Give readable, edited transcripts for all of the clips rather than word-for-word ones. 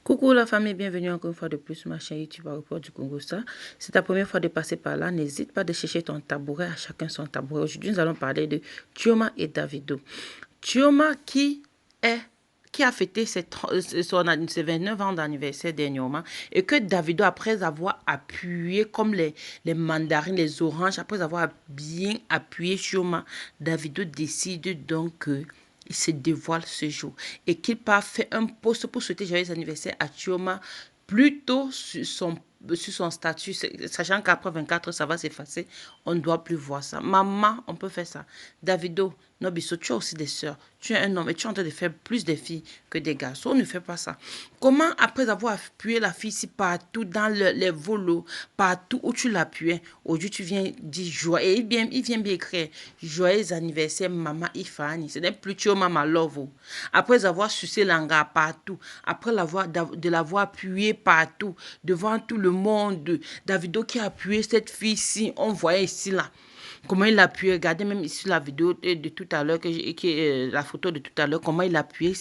Coucou la famille, bienvenue encore une fois de plus sur ma chaîne YouTube Aéroport du Congo. Ça, c'est ta première fois de passer par là. N'hésite pas de chercher ton tabouret, à chacun son tabouret. Aujourd'hui, nous allons parler de Chioma et Davido. Chioma qui a fêté ses 29 ans d'anniversaire dernièrement et que Davido, après avoir appuyé comme les mandarines, les oranges, après avoir bien appuyé Chioma, Davido décide donc il se dévoile ce jour et qu'il part faire un post pour souhaiter joyeux anniversaire à Chioma plutôt sur son statut, sachant qu'après 24 ça va s'effacer, on ne doit plus voir ça. Maman, on peut faire ça. Davido, Nobiso, tu as aussi des sœurs, tu es un homme et tu es en train de faire plus de filles que des garçons. On ne fait pas ça. Comment, après avoir appuyé la fille ici partout, dans les volos, partout où tu l'appuyais, aujourd'hui tu viens dire joyeux, il vient bien écrire joyeux anniversaire, maman Ifani. Ce n'est plus Chioma ma love. Après avoir sucé l'anga partout, après de l'avoir appuyé partout, devant tout le monde, Davido qui a appuyé cette fille-ci, on voyait ici là. Comment il a appuyé, regardez même ici la vidéo de tout à l'heure, la photo de tout à l'heure, comment il a appuyé,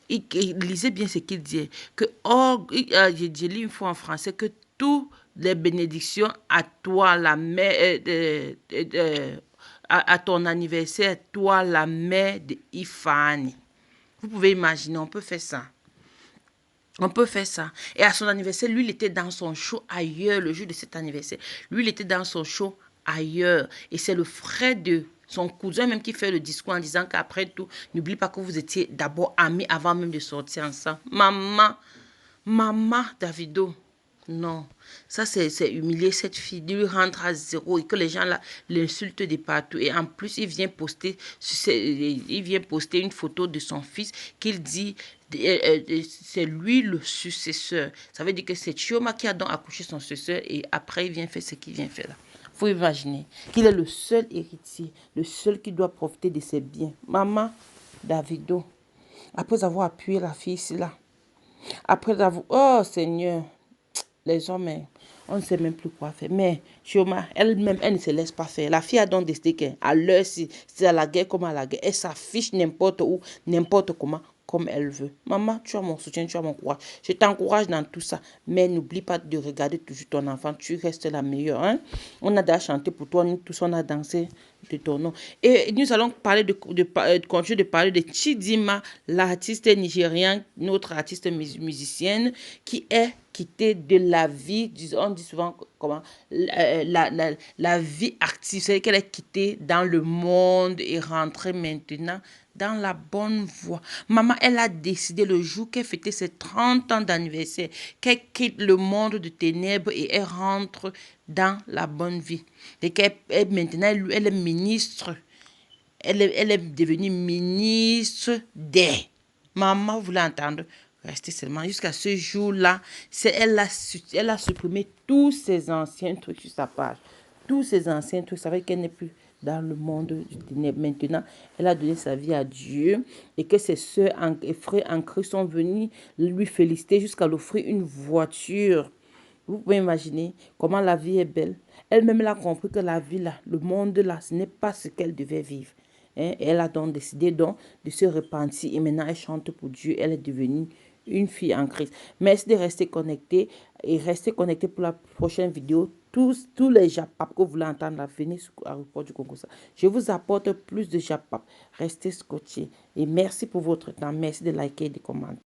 il lisait bien ce qu'il disait, que j'ai lu une fois en français, que toutes les bénédictions à toi, la mère, à ton anniversaire, toi, la mère de Ifani. Vous pouvez imaginer, on peut faire ça. On peut faire ça. Et à son anniversaire, lui, il était dans son show ailleurs, le jour de cet anniversaire. Lui, il était dans son show ailleurs. Et c'est le frère de son cousin même qui fait le discours en disant qu'après tout, n'oublie pas que vous étiez d'abord amis avant même de sortir ensemble. Maman, Davido. Non, ça c'est humilier cette fille, de lui rendre à zéro et que les gens l'insultent de partout. Et en plus, il vient poster une photo de son fils qu'il dit c'est lui le successeur. Ça veut dire que c'est Chioma qui a donc accouché son successeur et après il vient faire ce qu'il vient faire là. Faut imaginer qu'il est le seul héritier, le seul qui doit profiter de ses biens. Maman, Davido, après avoir appuyé la fille ici là, après avoir... Oh Seigneur, les hommes, on ne sait même plus quoi faire. Mais Chioma, elle-même, elle ne se laisse pas faire. La fille a donc décidé qu'à l'heure, si c'est à la guerre comme à la guerre, elle s'affiche n'importe où, n'importe comment, comme elle veut. Maman, tu as mon soutien, tu as mon courage. Je t'encourage dans tout ça. Mais n'oublie pas de regarder toujours ton enfant. Tu restes la meilleure. Hein? On a déjà chanté pour toi, nous tous, on a dansé de ton nom. Et nous allons parler continuer de parler de Chidinma, l'artiste nigérian, notre artiste musicienne, qui est quittée de la vie, on dit souvent comment, la vie active, c'est qu'elle est quittée dans le monde et rentrée maintenant dans la bonne voie. Maman, elle a décidé le jour qu'elle fêtait ses 30 ans d'anniversaire, qu'elle quitte le monde de ténèbres et elle rentre dans la bonne vie. Et qu'elle maintenant, elle est ministre. Elle est devenue ministre des... Maman, vous voulez entendre? Restez seulement jusqu'à ce jour-là. Elle a supprimé tous ses anciens trucs sur sa page. Tous ses anciens trucs. Ça veut dire qu'elle n'est plus dans le monde du ténèbre. Maintenant, elle a donné sa vie à Dieu et que ses soeurs et frères en Christ sont venus lui féliciter jusqu'à l'offrir une voiture. Vous pouvez imaginer comment la vie est belle. Elle-même elle a compris que la vie là, le monde là, ce n'est pas ce qu'elle devait vivre. Hein? Elle a donc décidé donc de se repentir et maintenant elle chante pour Dieu. Elle est devenue une fille en Christ. Merci de rester connecté et restez connecté pour la prochaine vidéo. Tous les japap que vous voulez entendre, là, venez sur l'aéroport du Congo. Je vous apporte plus de japap. Restez scotchés et merci pour votre temps. Merci de liker et de commenter.